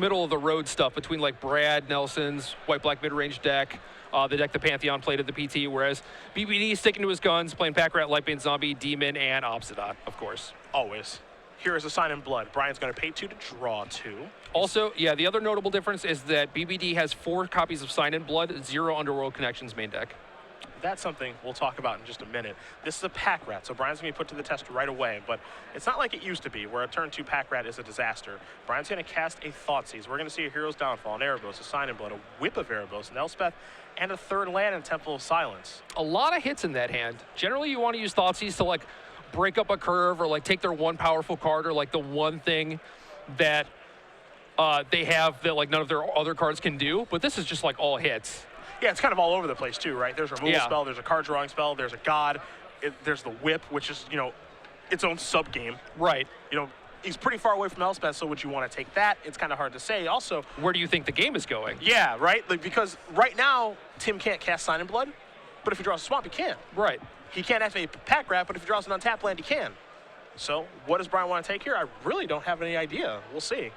middle of the road stuff between like Brad Nelson's white-black mid-range deck, the deck the Pantheon played at the PT, whereas BBD sticking to his guns, playing Pack Rat, Lightbane Zombie, Demon, and Obsidian, of course. Always. Here is a Sign in Blood. Brian's going to pay 2 to draw 2. Also, yeah, the other notable difference is that BBD has 4 copies of Sign in Blood, 0 Underworld Connections main deck. That's something we'll talk about in just a minute. This is a Pack Rat, so Brian's going to be put to the test right away, but it's not like it used to be, where a turn 2 Pack Rat is a disaster. Brian's going to cast a Thoughtseize. We're going to see a Hero's Downfall, an Erebos, a Sign in Blood, a Whip of Erebos, an Elspeth, and a 3rd land in Temple of Silence. A lot of hits in that hand. Generally, you want to use Thoughtseize to, like, break up a curve or, like, take their one powerful card or, like, the one thing that they have that, like, none of their other cards can do, but this is just, like, all hits. Yeah, it's kind of all over the place, too, right? There's a removal spell, there's a card drawing spell, there's a god, there's the whip, which is, you know, its own sub-game. Right. You know, he's pretty far away from Elspeth, so would you want to take that? It's kind of hard to say. Also, where do you think the game is going? Yeah, right? Like, because right now, Tim can't cast Sign in Blood, but if he draws a swamp, he can. Right. He can't activate Pack Rat, but if he draws an untapped land, he can. So, what does Brian want to take here? I really don't have any idea. We'll see.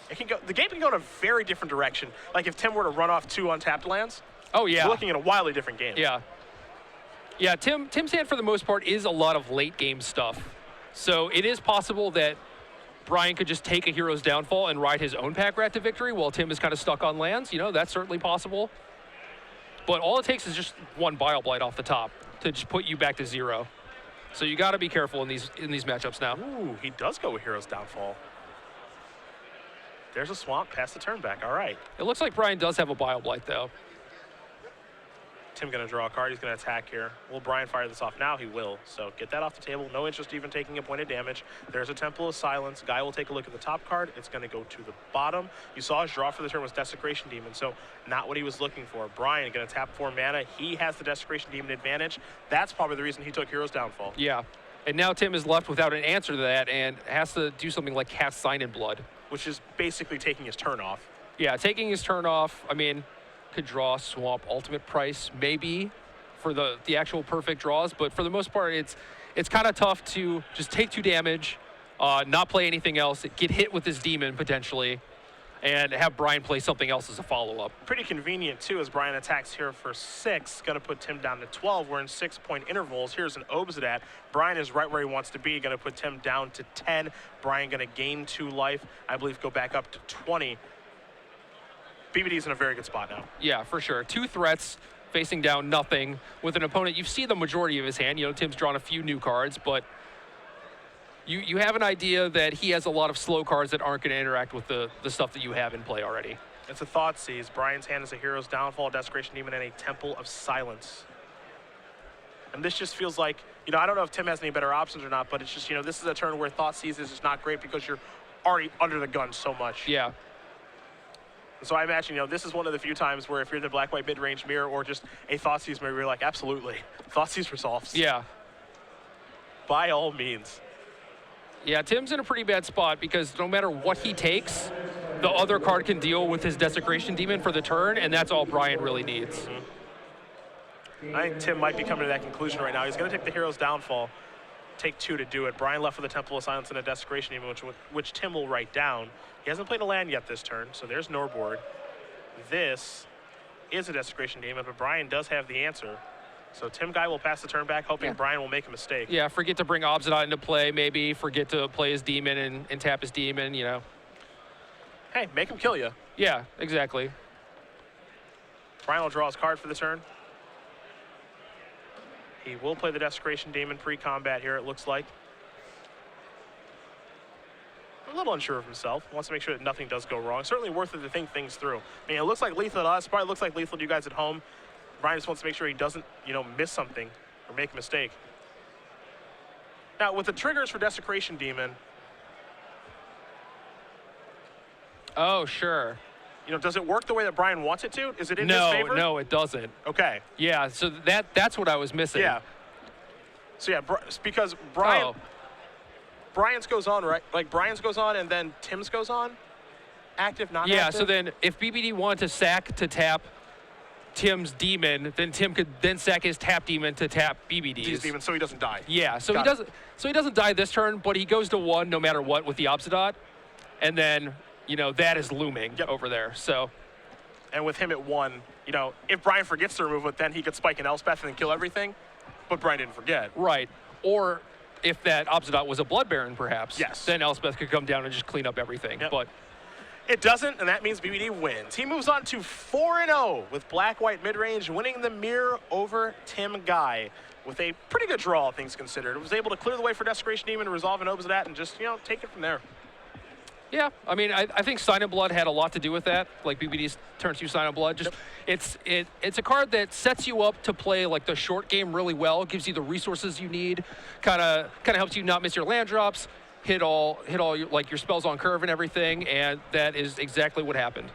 It can go, the game can go in a very different direction. Like if Tim were to run off 2 untapped lands, oh yeah, we're looking at a wildly different game. Yeah. Yeah, Tim's hand for the most part is a lot of late game stuff. So it is possible that Brian could just take a Hero's Downfall and ride his own Pack Rat to victory while Tim is kind of stuck on lands. You know, that's certainly possible. But all it takes is just 1 Bile Blight off the top to just put you back to 0. So you got to be careful in these matchups now. Ooh, he does go with Hero's Downfall. There's a swamp, pass the turn back, all right. It looks like Brian does have a Bile Blight, though. Tim gonna draw a card, he's gonna attack here. Will Brian fire this off now? He will. So get that off the table, no interest even taking a point of damage. There's a Temple of Silence. Guy will take a look at the top card. It's gonna go to the bottom. You saw his draw for the turn was Desecration Demon, so not what he was looking for. Brian gonna tap 4 mana. He has the Desecration Demon advantage. That's probably the reason he took Hero's Downfall. Yeah, and now Tim is left without an answer to that and has to do something like cast Sign in Blood. Which is basically taking his turn off. Yeah, taking his turn off. I mean, could draw Swamp Ultimate Price maybe for the actual perfect draws, but for the most part, it's kind of tough to just take 2 damage, not play anything else, get hit with his demon potentially, and have Brian play something else as a follow-up. Pretty convenient, too, as Brian attacks here for 6. Going to put Tim down to 12. We're in 6-point intervals. Here's an Obsidian. Brian is right where he wants to be. Going to put Tim down to 10. Brian going to gain 2 life. I believe go back up to 20. BBD's in a very good spot now. Yeah, for sure. 2 threats, facing down nothing. With an opponent, you see the majority of his hand. You know, Tim's drawn a few new cards, but you have an idea that he has a lot of slow cards that aren't going to interact with the stuff that you have in play already. It's a Thoughtseize. Brian's hand is a Hero's Downfall, Desecration Demon, and a Temple of Silence. And this just feels like, you know, I don't know if Tim has any better options or not, but it's just, you know, this is a turn where Thoughtseize is just not great because you're already under the gun so much. Yeah. So I imagine, you know, this is one of the few times where if you're in the black-white mid-range mirror or just a Thoughtseize mirror, you're like, absolutely. Thoughtseize resolves. Yeah. By all means. Yeah, Tim's in a pretty bad spot because no matter what he takes, the other card can deal with his Desecration Demon for the turn, and that's all Brian really needs. Mm-hmm. I think Tim might be coming to that conclusion right now. He's going to take the Hero's Downfall, take 2 to do it. Brian left with a Temple of Silence and a Desecration Demon, which Tim will write down. He hasn't played a land yet this turn, so there's Norboard. This is a Desecration Demon, but Brian does have the answer. So Tim Guy will pass the turn back, hoping Brian will make a mistake. Yeah, forget to bring Obsidian into play, maybe. Forget to play his demon and tap his demon, you know. Hey, make him kill you. Yeah, exactly. Brian will draw his card for the turn. He will play the Desecration Demon pre-combat here, it looks like. A little unsure of himself. Wants to make sure that nothing does go wrong. Certainly worth it to think things through. I mean, it looks like lethal to us. Probably looks like lethal to you guys at home. Brian just wants to make sure he doesn't, you know, miss something or make a mistake. Now, with the triggers for Desecration Demon. Oh, sure. You know, does it work the way that Brian wants it to? Is it in his favor? No, it doesn't. Okay. Yeah, so that's what I was missing. Yeah. So yeah, because Brian, Brian's goes on, right? Like Brian's goes on and then Tim's goes on? Active, not active? Yeah, so then if BBD wanted to sack to tap Tim's demon, then Tim could then sack his tap demon to tap BBD's demon, so he doesn't die. Yeah, so he doesn't die this turn, but he goes to 1 no matter what with the Obsidian. And then you know, that is looming over there. So, and with him at 1, you know, if Brian forgets to remove it, then he could spike an Elspeth and then kill everything. But Brian didn't forget. Right. Or if that Obsidian was a Blood Baron, perhaps, yes, then Elspeth could come down and just clean up everything. But it doesn't, and that means BBD wins. He moves on to 4-0 with Black-White mid-range, winning the mirror over Tim Guy with a pretty good draw, all things considered. Was able to clear the way for Desecration Demon to resolve an Obsidian and just, you know, take it from there. Yeah, I mean, I think Sign of Blood had a lot to do with that. Like BBD's turn 2 Sign of Blood. Just it's a card that sets you up to play like the short game really well. Gives you the resources you need. Kind of helps you not miss your land drops. Hit all your, like your spells on curve and everything. And that is exactly what happened.